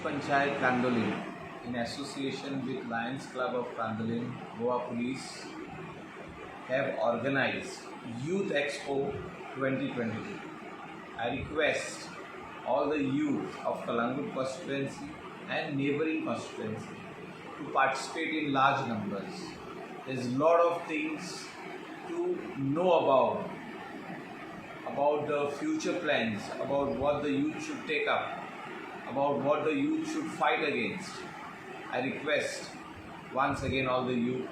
Panchayat Candolim, in association with Lions Club of Candolim, Goa Police, have organized Youth Expo 2022. I request all the youth of Calangute constituency and neighboring constituency to participate in large numbers. There's a lot of things to know about the future plans, about what the youth should take up, about what the youth should fight against. I request once again all the youth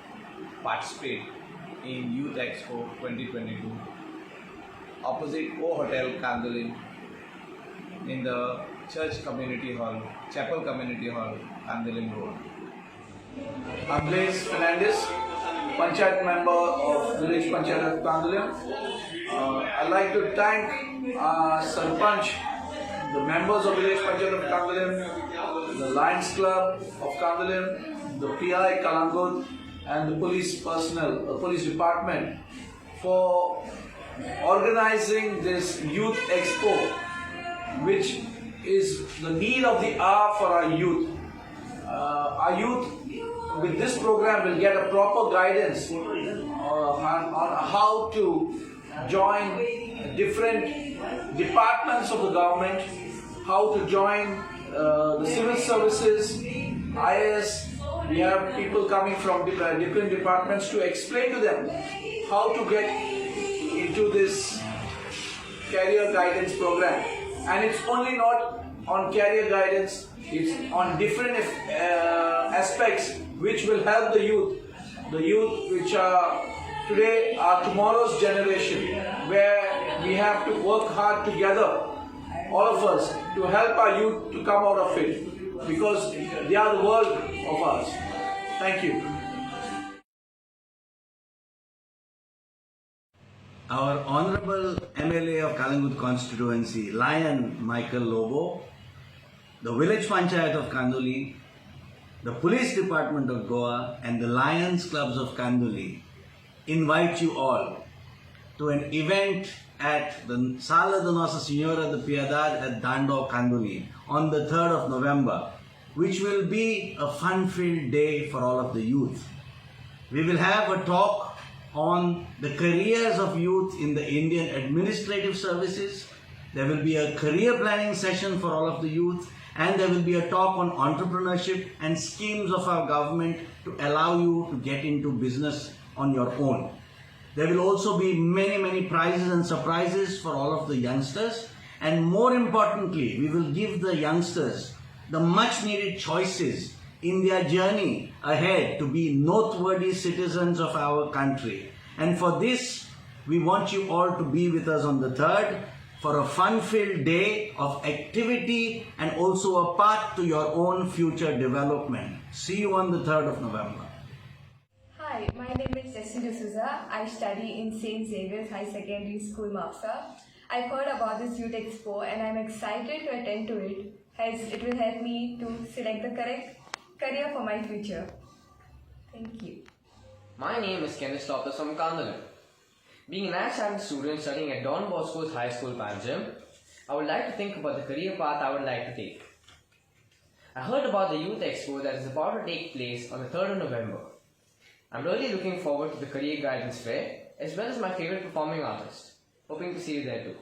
participate in Youth Expo 2022 opposite O Hotel Candolim in the Church Community Hall, Chapel Community Hall, Candolim Road. I'm Blaise Fernandez, Panchayat member of Village Panchayat of Candolim. I'd like to thank our Sarpanch, the members of Village Panchayat of Candolim, the Lions Club of Candolim, the PI Calangute, and the police personnel, the police department for organizing this Youth Expo, which is the need of the hour for our youth. Our youth with this program will get a proper guidance on how to join different departments of the government, how to join the civil services, IAS. We have people coming from different departments to explain to them how to get into this career guidance program. And it's only not on career guidance, it's on different aspects which will help the youth which are today are tomorrow's generation, where we have to work hard together, all of us, to help our youth to come out of it, because they are the world of ours. Thank you. Our Honorable MLA of Calangute constituency, Lion Micheal Lobo, the Village Panchayat of Candolim, the Police Department of Goa, and the Lions Clubs of Candolim invite you all to an event at the Sala de Nossa Senhora de Piedade at Dando, Candolim on the 3rd of November, which will be a fun-filled day for all of the youth. We will have a talk on the careers of youth in the Indian administrative services. There will be a career planning session for all of the youth, and there will be a talk on entrepreneurship and schemes of our government to allow you to get into business on your own. There will also be many prizes and surprises for all of the youngsters, and more importantly, we will give the youngsters the much needed choices in their journey ahead to be noteworthy citizens of our country. And for this, we want you all to be with us on the 3rd for a fun-filled day of activity and also a path to your own future development. See you on the 3rd of November. Hi, my name is Jessica D'Souza. I study in St. Xavier's High Secondary School, Mapsa. I've heard about this Youth Expo and I'm excited to attend to it, as it will help me to select the correct career for my future. Thank you. My name is Kenneth Lopez from Candolim. Being an aspiring student studying at Don Bosco's High School, Panjim, I would like to think about the career path I would like to take. I heard about the Youth Expo that is about to take place on the 3rd of November. I'm really looking forward to the career guidance fair, as well as my favorite performing artist. Hoping to see you there too.